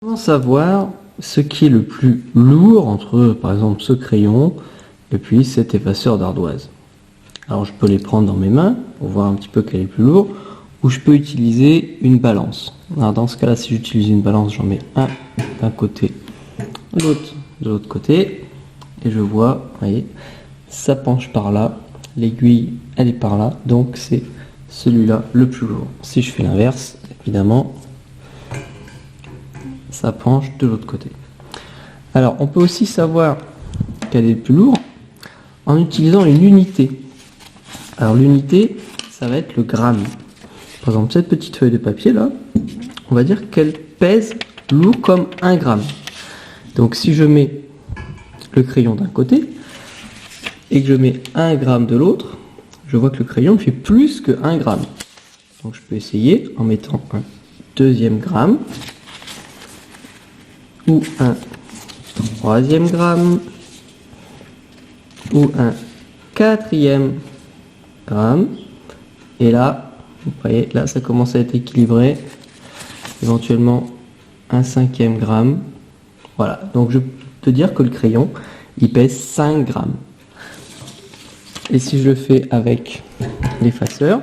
Comment savoir ce qui est le plus lourd entre, par exemple, ce crayon et puis cet effaceur d'ardoise? Alors je peux les prendre dans mes mains pour voir un petit peu quel est le plus lourd, ou je peux utiliser une balance. Alors dans ce cas-là, si j'utilise une balance, j'en mets un d'un côté, l'autre de l'autre côté, et je vois, vous voyez, ça penche par là, l'aiguille elle est par là, donc c'est celui-là le plus lourd. Si je fais l'inverse, évidemment, ça penche de l'autre côté. Alors on peut aussi savoir quel est le plus lourd en utilisant une unité. Alors l'unité, ça va être le gramme. Par exemple, cette petite feuille de papier là, on va dire qu'elle pèse lourd comme 1 gramme. Donc si je mets le crayon d'un côté et que je mets 1 gramme de l'autre, je vois que le crayon fait plus que 1 gramme. Donc je peux essayer en mettant un deuxième gramme ou un troisième gramme ou un quatrième gramme, et là vous voyez, là ça commence à être équilibré, éventuellement un 5e gramme. Voilà, donc je peux dire que le crayon il pèse 5 grammes. Et si je le fais avec l'effaceur,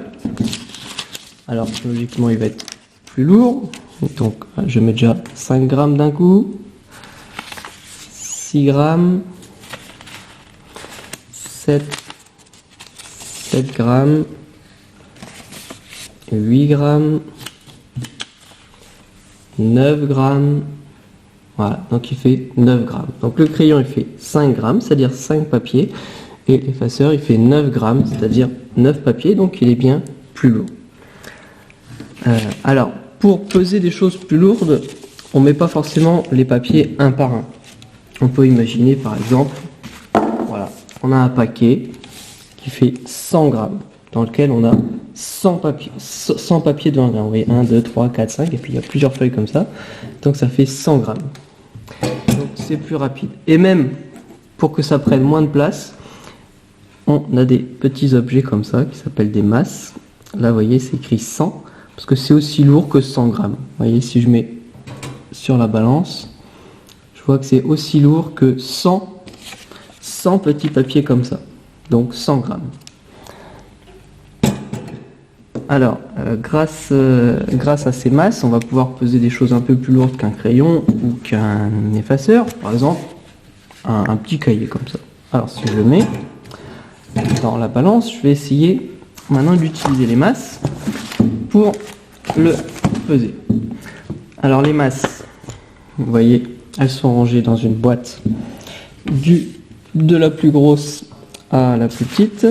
alors logiquement il va être plus lourd, donc je mets déjà 5 grammes d'un coup, 6 grammes, 7 grammes, 8 grammes, 9 grammes, voilà, donc il fait 9 grammes. Donc le crayon il fait 5 grammes, c'est-à-dire 5 papiers, et l'effaceur il fait 9 grammes, c'est-à-dire 9 papiers, donc il est bien plus lourd. Alors, pour peser des choses plus lourdes, on ne met pas forcément les papiers un par un. On peut imaginer par exemple, voilà, on a un paquet qui fait 100 grammes, dans lequel on a 100 papiers de 1 gramme. Vous voyez, 1, 2, 3, 4, 5, et puis il y a plusieurs feuilles comme ça, donc ça fait 100 grammes. Donc c'est plus rapide. Et même, pour que ça prenne moins de place, on a des petits objets comme ça, qui s'appellent des masses. Là, vous voyez, c'est écrit 100, parce que c'est aussi lourd que 100 grammes. Vous voyez, si je mets sur la balance, je vois que c'est aussi lourd que 100 petits papiers comme ça. Donc 100 grammes. Alors, grâce à ces masses, on va pouvoir peser des choses un peu plus lourdes qu'un crayon ou qu'un effaceur. Par exemple, un petit cahier comme ça. Alors, si je le mets dans la balance, je vais essayer maintenant d'utiliser les masses pour le peser. Alors les masses, vous voyez, elles sont rangées dans une boîte de la plus grosse à la plus petite,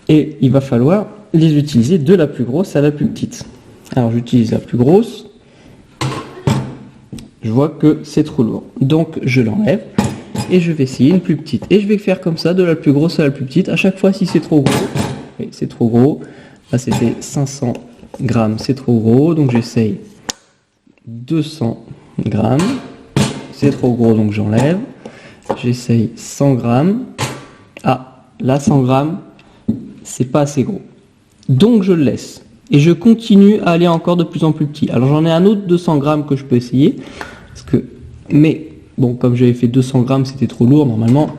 et il va falloir les utiliser de la plus grosse à la plus petite. Alors j'utilise la plus grosse, je vois que c'est trop lourd, donc je l'enlève et je vais essayer une plus petite, et je vais faire comme ça de la plus grosse à la plus petite. À chaque fois, si c'est trop gros, oui, c'est trop gros, là c'était 500 grammes, c'est trop gros, donc j'essaye 200 grammes, c'est trop gros, donc j'enlève, j'essaye 100 grammes, ah, là 100 grammes, c'est pas assez gros, donc je le laisse, et je continue à aller encore de plus en plus petit. Alors j'en ai un autre 200 grammes que je peux essayer, mais bon, comme j'avais fait 200 grammes, c'était trop lourd, normalement,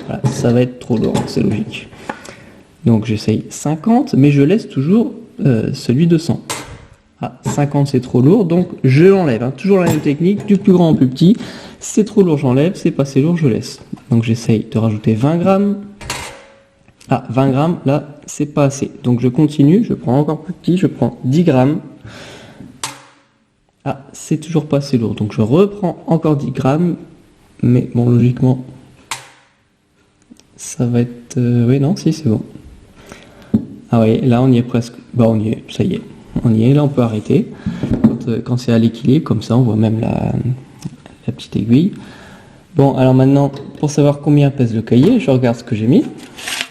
voilà, ça va être trop lourd, c'est logique. Donc j'essaye 50, mais je laisse toujours celui de 100. Ah, 50 c'est trop lourd, donc je l'enlève. Hein. Toujours la même technique, du plus grand au plus petit. C'est trop lourd, j'enlève, c'est pas assez lourd, je laisse. Donc j'essaye de rajouter 20 grammes. Ah, 20 grammes, là, c'est pas assez. Donc je continue, je prends encore plus petit, je prends 10 grammes. Ah, c'est toujours pas assez lourd, donc je reprends encore 10 grammes. Mais bon, logiquement, ça va être... oui, non, si, c'est bon. Ah oui, là on y est presque. Bah on y est, ça y est. On y est, là on peut arrêter. Quand c'est à l'équilibre, comme ça on voit même la petite aiguille. Bon, alors maintenant, pour savoir combien pèse le cahier, je regarde ce que j'ai mis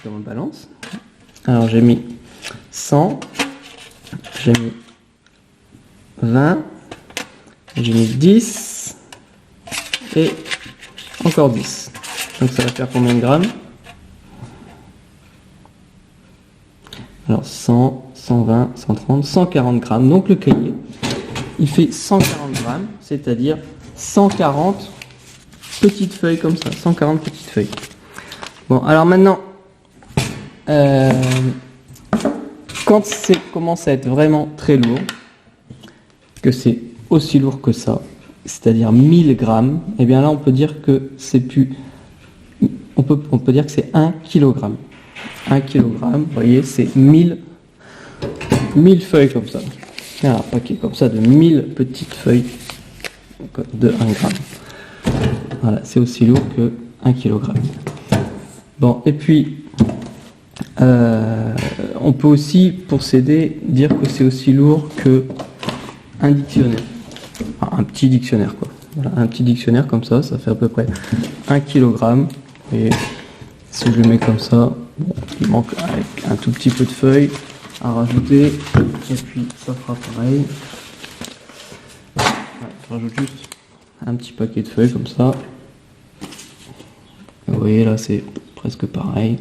dans ma balance. Alors j'ai mis 100, j'ai mis 20, j'ai mis 10 et encore 10. Donc ça va faire combien de grammes? Alors 100, 120, 130, 140 grammes. Donc le cahier, il fait 140 grammes, c'est-à-dire 140 petites feuilles comme ça, 140 petites feuilles. Bon, alors maintenant, quand c'est commence à être vraiment très lourd, que c'est aussi lourd que ça, c'est-à-dire 1000 grammes, et bien là on peut dire que c'est plus, on peut dire que c'est 1 kg. 1 kg, vous voyez, c'est 1000 feuilles comme ça. Un paquet comme ça de 1000 petites feuilles de 1 gramme. Voilà, c'est aussi lourd que 1 kg. Bon, et puis, on peut aussi, pour s'aider, dire que c'est aussi lourd que un dictionnaire. Enfin, un petit dictionnaire, quoi. Voilà, un petit dictionnaire comme ça fait à peu près 1 kg. Et si je le mets comme ça, bon, il manque avec un tout petit peu de feuilles à rajouter. Et puis, ça fera pareil. Ouais, je rajoute juste un petit paquet de feuilles comme ça. Vous voyez, là, c'est presque pareil.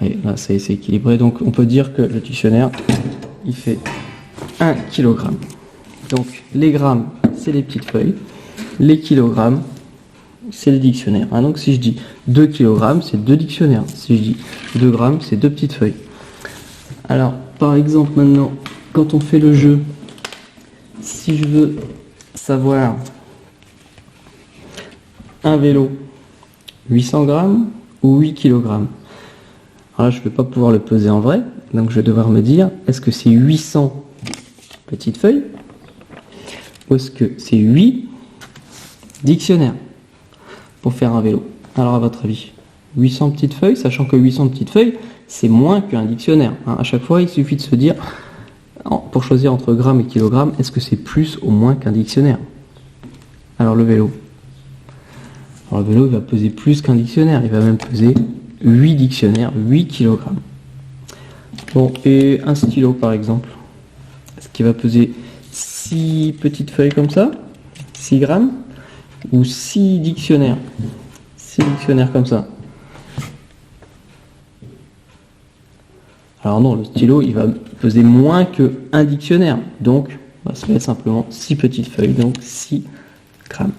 Ouais, là, c'est équilibré. Donc, on peut dire que le dictionnaire, il fait 1 kg. Donc, les grammes, c'est les petites feuilles. Les kilogrammes, c'est le dictionnaire. Hein, donc, si je dis 2 kg, c'est 2 dictionnaires. Si je dis 2 grammes, c'est 2 petites feuilles. Alors, par exemple, maintenant, quand on fait le jeu, si je veux savoir un vélo, 800 grammes ou 8 kg. Alors là, je ne vais pas pouvoir le peser en vrai, donc je vais devoir me dire, est-ce que c'est 800 petites feuilles ou est-ce que c'est 8 dictionnaires pour faire un vélo? Alors à votre avis, 800 petites feuilles, sachant que 800 petites feuilles, c'est moins qu'un dictionnaire. Hein. À chaque fois, il suffit de se dire, pour choisir entre grammes et kilogrammes, est-ce que c'est plus ou moins qu'un dictionnaire? Alors le vélo. Alors le vélo, il va peser plus qu'un dictionnaire, il va même peser 8 dictionnaires, 8 kg. Bon, et un stylo par exemple, est-ce qu'il va peser 6 petites feuilles comme ça, 6 grammes, ou 6 dictionnaires, 6 dictionnaires comme ça? Alors non, le stylo, il va peser moins qu'un dictionnaire, donc ça va être simplement 6 petites feuilles, donc 6 grammes.